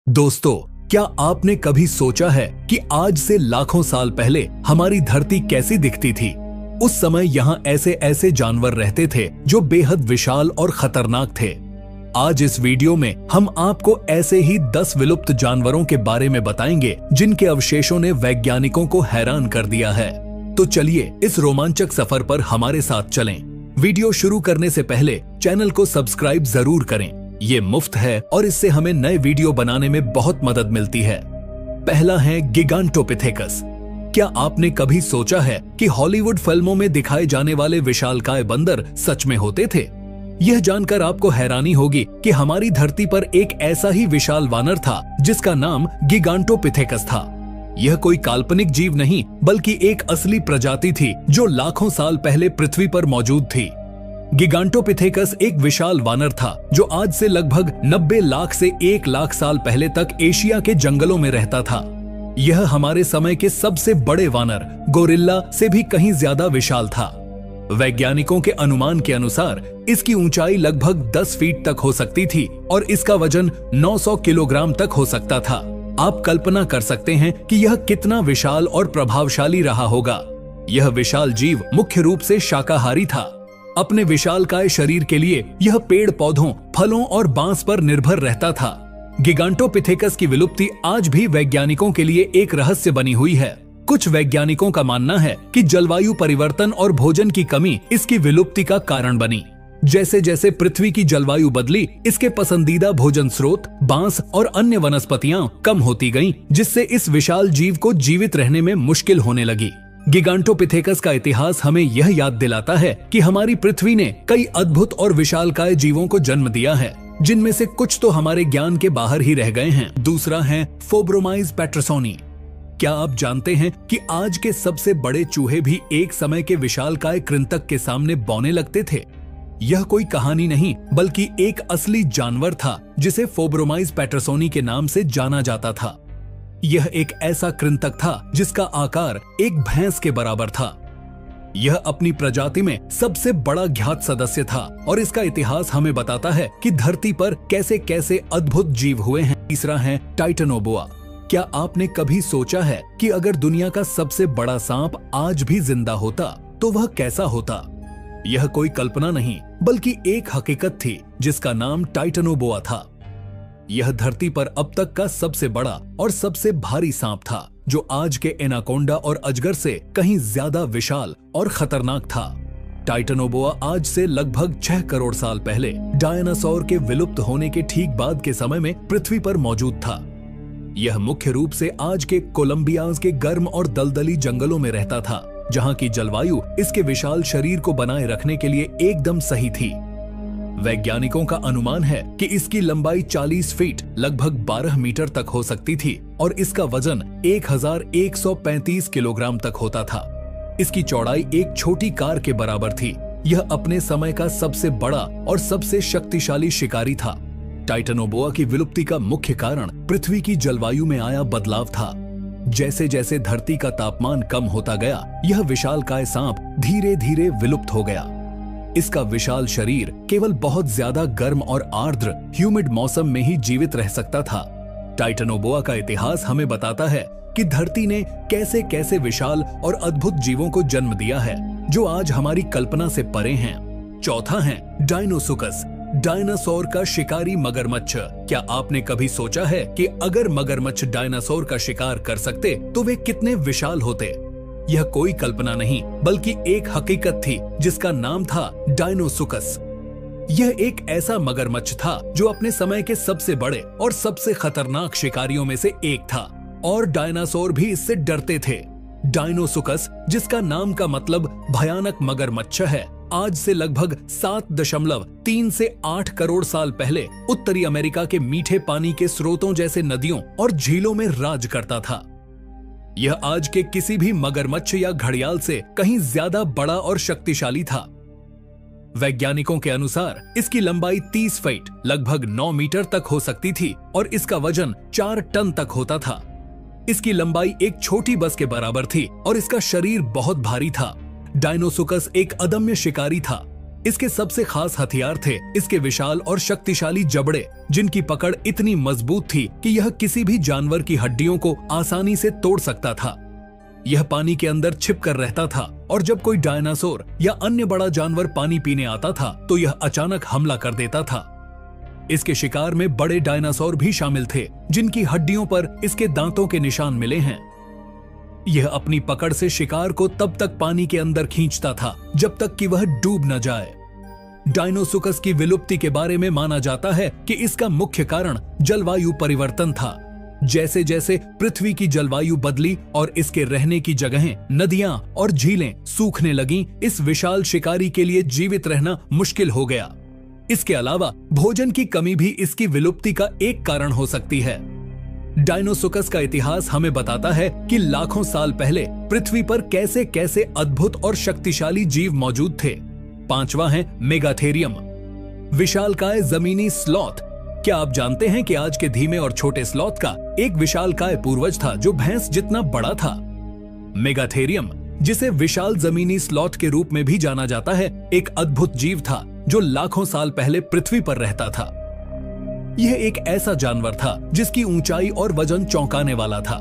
दोस्तों, क्या आपने कभी सोचा है कि आज से लाखों साल पहले हमारी धरती कैसी दिखती थी? उस समय यहाँ ऐसे ऐसे जानवर रहते थे जो बेहद विशाल और खतरनाक थे। आज इस वीडियो में हम आपको ऐसे ही 10 विलुप्त जानवरों के बारे में बताएंगे जिनके अवशेषों ने वैज्ञानिकों को हैरान कर दिया है। तो चलिए इस रोमांचक सफर पर हमारे साथ चलें। वीडियो शुरू करने से पहले चैनल को सब्सक्राइब जरूर करें। ये मुफ्त है और इससे हमें नए वीडियो बनाने में बहुत मदद मिलती है। पहला है गिगांटोपिथेकस। क्या आपने कभी सोचा है कि हॉलीवुड फिल्मों में दिखाए जाने वाले विशालकाय बंदर सच में होते थे? यह जानकर आपको हैरानी होगी कि हमारी धरती पर एक ऐसा ही विशाल वानर था जिसका नाम गिगांटोपिथेकस था। यह कोई काल्पनिक जीव नहीं बल्कि एक असली प्रजाति थी जो लाखों साल पहले पृथ्वी पर मौजूद थी। गिगांटोपिथेकस एक विशाल वानर था जो आज से लगभग 90 लाख से 1 लाख साल पहले तक एशिया के जंगलों में रहता था। यह हमारे समय के सबसे बड़े वानर गोरिल्ला से भी कहीं ज्यादा विशाल था। वैज्ञानिकों के अनुमान के अनुसार इसकी ऊंचाई लगभग 10 फीट तक हो सकती थी और इसका वजन 900 किलोग्राम तक हो सकता था। आप कल्पना कर सकते हैं कि यह कितना विशाल और प्रभावशाली रहा होगा। यह विशाल जीव मुख्य रूप से शाकाहारी था। अपने विशालकाय शरीर के लिए यह पेड़ पौधों, फलों और बांस पर निर्भर रहता था। गिगांटोपिथेकस की विलुप्ति आज भी वैज्ञानिकों के लिए एक रहस्य बनी हुई है। कुछ वैज्ञानिकों का मानना है कि जलवायु परिवर्तन और भोजन की कमी इसकी विलुप्ति का कारण बनी। जैसे जैसे पृथ्वी की जलवायु बदली, इसके पसंदीदा भोजन स्रोत बांस और अन्य वनस्पतियां कम होती गईं, जिससे इस विशाल जीव को जीवित रहने में मुश्किल होने लगी। गिगांटोपिथेकस का इतिहास हमें यह याद दिलाता है कि हमारी पृथ्वी ने कई अद्भुत और विशालकाय जीवों को जन्म दिया है, जिनमें से कुछ तो हमारे ज्ञान के बाहर ही रह गए हैं। दूसरा है फोब्रोमाइज पैटरसोनी। क्या आप जानते हैं कि आज के सबसे बड़े चूहे भी एक समय के विशालकाय कृंतक के सामने बौने लगते थे? यह कोई कहानी नहीं बल्कि एक असली जानवर था जिसे फोब्रोमाइज पैटरसोनी के नाम से जाना जाता था। यह एक ऐसा कृंतक था जिसका आकार एक भैंस के बराबर था। यह अपनी प्रजाति में सबसे बड़ा ज्ञात सदस्य था और इसका इतिहास हमें बताता है कि धरती पर कैसे कैसे अद्भुत जीव हुए हैं। तीसरा है टाइटनोबोआ। क्या आपने कभी सोचा है कि अगर दुनिया का सबसे बड़ा सांप आज भी जिंदा होता तो वह कैसा होता? यह कोई कल्पना नहीं बल्कि एक हकीकत थी जिसका नाम टाइटनोबोआ था। यह धरती पर अब तक का सबसे बड़ा और सबसे भारी सांप था जो आज के एनाकोंडा और अजगर से कहीं ज्यादा विशाल और खतरनाक था। टाइटनोबोआ आज से लगभग 6 करोड़ साल पहले डायनासोर के विलुप्त होने के ठीक बाद के समय में पृथ्वी पर मौजूद था। यह मुख्य रूप से आज के कोलंबिया के गर्म और दलदली जंगलों में रहता था, जहां की जलवायु इसके विशाल शरीर को बनाए रखने के लिए एकदम सही थी। वैज्ञानिकों का अनुमान है कि इसकी लंबाई 40 फीट लगभग 12 मीटर तक हो सकती थी और इसका वजन 1135 किलोग्राम तक होता था। इसकी चौड़ाई एक छोटी कार के बराबर थी। यह अपने समय का सबसे बड़ा और सबसे शक्तिशाली शिकारी था। टाइटनोबोआ की विलुप्ति का मुख्य कारण पृथ्वी की जलवायु में आया बदलाव था। जैसे जैसे धरती का तापमान कम होता गया, यह विशालकाय सांप धीरे धीरे विलुप्त हो गया। इसका विशाल शरीर केवल बहुत ज्यादा गर्म और आर्द्र ह्यूमिड मौसम में ही जीवित रह सकता था। टाइटनोबोआ का इतिहास हमें बताता है कि धरती ने कैसे कैसे विशाल और अद्भुत जीवों को जन्म दिया है जो आज हमारी कल्पना से परे हैं। चौथा है डायनोसुकस, डायनासोर का शिकारी मगरमच्छ। क्या आपने कभी सोचा है कि अगर मगरमच्छ डायनासोर का शिकार कर सकते तो वे कितने विशाल होते? यह कोई कल्पना नहीं बल्कि एक हकीकत थी जिसका नाम था डायनोसुकस। यह एक ऐसा मगरमच्छ था जो अपने समय के सबसे बड़े और सबसे खतरनाक शिकारियों में से एक था और डायनासोर भी इससे डरते थे। डायनोसुकस, जिसका नाम का मतलब भयानक मगरमच्छ है, आज से लगभग 7.3 से 8 करोड़ साल पहले उत्तरी अमेरिका के मीठे पानी के स्रोतों जैसे नदियों और झीलों में राज करता था। यह आज के किसी भी मगरमच्छ या घड़ियाल से कहीं ज्यादा बड़ा और शक्तिशाली था। वैज्ञानिकों के अनुसार इसकी लंबाई 30 फीट लगभग 9 मीटर तक हो सकती थी और इसका वजन 4 टन तक होता था। इसकी लंबाई एक छोटी बस के बराबर थी और इसका शरीर बहुत भारी था। डायनोसुकस एक अदम्य शिकारी था। इसके सबसे खास हथियार थे इसके विशाल और शक्तिशाली जबड़े, जिनकी पकड़ इतनी मजबूत थी कि यह किसी भी जानवर की हड्डियों को आसानी से तोड़ सकता था। यह पानी के अंदर छिप कर रहता था और जब कोई डायनासोर या अन्य बड़ा जानवर पानी पीने आता था तो यह अचानक हमला कर देता था। इसके शिकार में बड़े डायनासोर भी शामिल थे, जिनकी हड्डियों पर इसके दांतों के निशान मिले हैं। यह अपनी पकड़ से शिकार को तब तक पानी के अंदर खींचता था जब तक कि वह डूब न जाए। डायनोसुकस की विलुप्ति के बारे में माना जाता है कि इसका मुख्य कारण जलवायु परिवर्तन था। जैसे जैसे पृथ्वी की जलवायु बदली और इसके रहने की जगहें, नदियां और झीलें सूखने लगीं, इस विशाल शिकारी के लिए जीवित रहना मुश्किल हो गया। इसके अलावा भोजन की कमी भी इसकी विलुप्ति का एक कारण हो सकती है। डायनोसुकस का इतिहास हमें बताता है कि लाखों साल पहले पृथ्वी पर कैसे कैसे अद्भुत और शक्तिशाली जीव मौजूद थे। 5वां है मेगाथेरियम, विशालकाय जमीनी स्लॉथ। क्या आप जानते हैं कि आज के धीमे और छोटे स्लॉथ का एक विशालकाय पूर्वज था जो भैंस जितना बड़ा था? मेगाथेरियम, जिसे विशाल जमीनी स्लॉथ के रूप में भी जाना जाता है, एक अद्भुत जीव था जो लाखों साल पहले पृथ्वी पर रहता था। यह एक ऐसा जानवर था जिसकी ऊंचाई और वजन चौंकाने वाला था।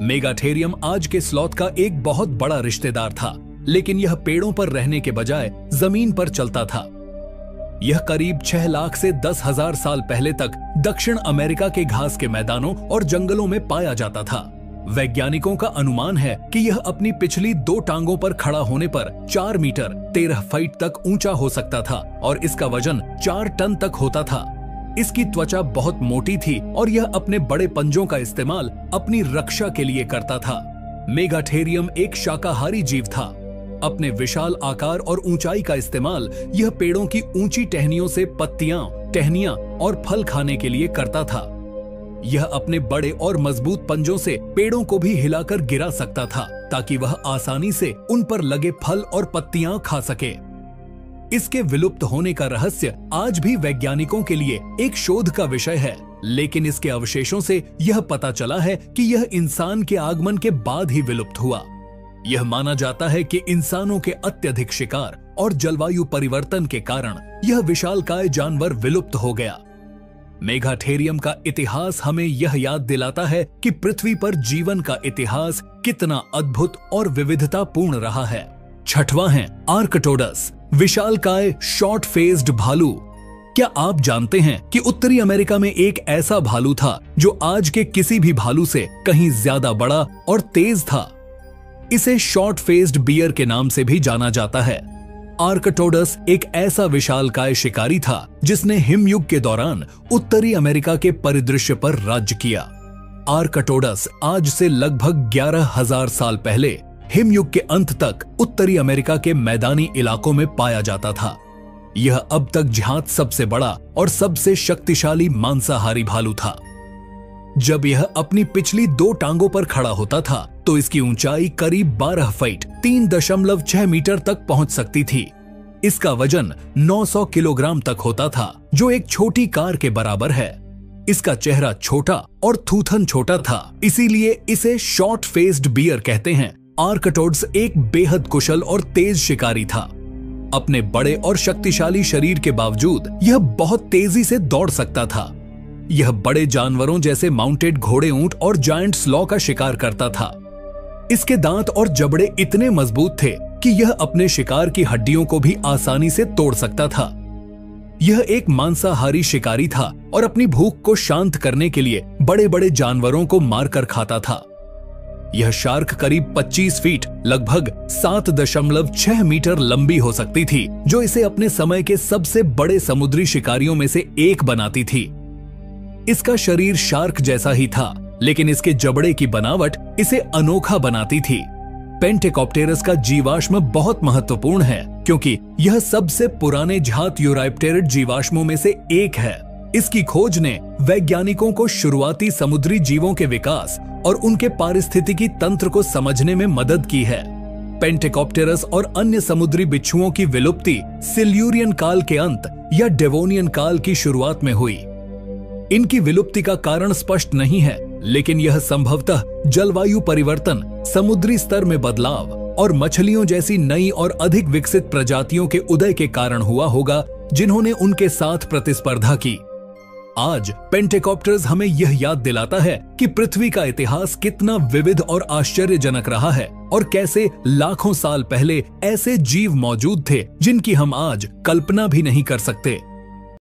मेगाथेरियम आज के स्लॉथ का एक बहुत बड़ा रिश्तेदार था, लेकिन यह पेड़ों पर रहने के बजाय जमीन पर चलता था। यह करीब 6 लाख से 10,000 साल पहले तक दक्षिण अमेरिका के घास के मैदानों और जंगलों में पाया जाता था। वैज्ञानिकों का अनुमान है कि यह अपनी पिछली 2 टांगों पर खड़ा होने पर 4 मीटर 13 फीट तक ऊंचा हो सकता था और इसका वजन 4 टन तक होता था। इसकी त्वचा बहुत मोटी थी और यह अपने बड़े पंजों का इस्तेमाल अपनी रक्षा के लिए करता था। मेगाथेरियम एक शाकाहारी जीव था। अपने विशाल आकार और ऊंचाई का इस्तेमाल यह पेड़ों की ऊंची टहनियों से पत्तियां, टहनियां और फल खाने के लिए करता था। यह अपने बड़े और मजबूत पंजों से पेड़ों को भी हिलाकर गिरा सकता था ताकि वह आसानी से उन पर लगे फल और पत्तियां खा सके। इसके विलुप्त होने का रहस्य आज भी वैज्ञानिकों के लिए एक शोध का विषय है, लेकिन इसके अवशेषों से यह पता चला है कि यह इंसान के आगमन के बाद ही विलुप्त हुआ। यह माना जाता है कि इंसानों के अत्यधिक शिकार और जलवायु परिवर्तन के कारण यह विशालकाय जानवर विलुप्त हो गया। मेगाथेरियम का इतिहास हमें यह याद दिलाता है कि पृथ्वी पर जीवन का इतिहास कितना अद्भुत और विविधतापूर्ण रहा है। 6वां है आर्कटोडस, विशालकाय शॉर्ट फेस्ड भालू। क्या आप जानते हैं कि उत्तरी अमेरिका में एक ऐसा भालू था जो आज के किसी भी भालू से कहीं ज्यादा बड़ा और तेज था? इसे शॉर्ट फेस्ड बियर के नाम से भी जाना जाता है। आर्कटोडस एक ऐसा विशालकाय शिकारी था जिसने हिमयुग के दौरान उत्तरी अमेरिका के परिदृश्य पर राज्य किया। आर्कटोडस आज से लगभग 11,000 साल पहले हिमयुग के अंत तक उत्तरी अमेरिका के मैदानी इलाकों में पाया जाता था। यह अब तक ज्ञात सबसे बड़ा और सबसे शक्तिशाली मांसाहारी भालू था। जब यह अपनी पिछली 2 टांगों पर खड़ा होता था तो इसकी ऊंचाई करीब 12 फीट 3.6 मीटर तक पहुंच सकती थी। इसका वजन 900 किलोग्राम तक होता था, जो एक छोटी कार के बराबर है। इसका चेहरा छोटा और थूथन छोटा था, इसीलिए इसे शॉर्ट फेस्ड बियर कहते हैं। आर्कटोडस एक बेहद कुशल और तेज शिकारी था। अपने बड़े और शक्तिशाली शरीर के बावजूद यह बहुत तेजी से दौड़ सकता था। यह बड़े जानवरों जैसे माउंटेड घोड़े, ऊंट और जायंट स्लॉ का शिकार करता था। इसके दांत और जबड़े इतने मजबूत थे कि यह अपने शिकार की हड्डियों को भी आसानी से तोड़ सकता था। यह एक मांसाहारी शिकारी था और अपनी भूख को शांत करने के लिए बड़े बड़े जानवरों को मारकर खाता था। यह शार्क करीब 25 फीट लगभग 7.6 मीटर लंबी हो सकती थी, जो इसे अपने समय के सबसे बड़े समुद्री शिकारियों में से एक बनाती थी। इसका शरीर शार्क जैसा ही था, लेकिन इसके जबड़े की बनावट इसे अनोखा बनाती थी। पेंटेकोप्टेरस का जीवाश्म बहुत महत्वपूर्ण है क्योंकि यह सबसे पुराने झात यूराइप्टेरिड जीवाश्मों में से एक है। इसकी खोज ने वैज्ञानिकों को शुरुआती समुद्री जीवों के विकास और उनके पारिस्थितिकी तंत्र को समझने में मदद की है। पेंटेकोप्टेरस और अन्य समुद्री बिच्छुओं की विलुप्ति सिल्यूरियन काल के अंत या डेवोनियन काल की शुरुआत में हुई। इनकी विलुप्ति का कारण स्पष्ट नहीं है, लेकिन यह संभवतः जलवायु परिवर्तन, समुद्री स्तर में बदलाव और मछलियों जैसी नई और अधिक विकसित प्रजातियों के उदय के कारण हुआ होगा, जिन्होंने उनके साथ प्रतिस्पर्धा की। आज पेंटेकॉप्टर्स हमें यह याद दिलाता है कि पृथ्वी का इतिहास कितना विविध और आश्चर्यजनक रहा है और कैसे लाखों साल पहले ऐसे जीव मौजूद थे जिनकी हम आज कल्पना भी नहीं कर सकते।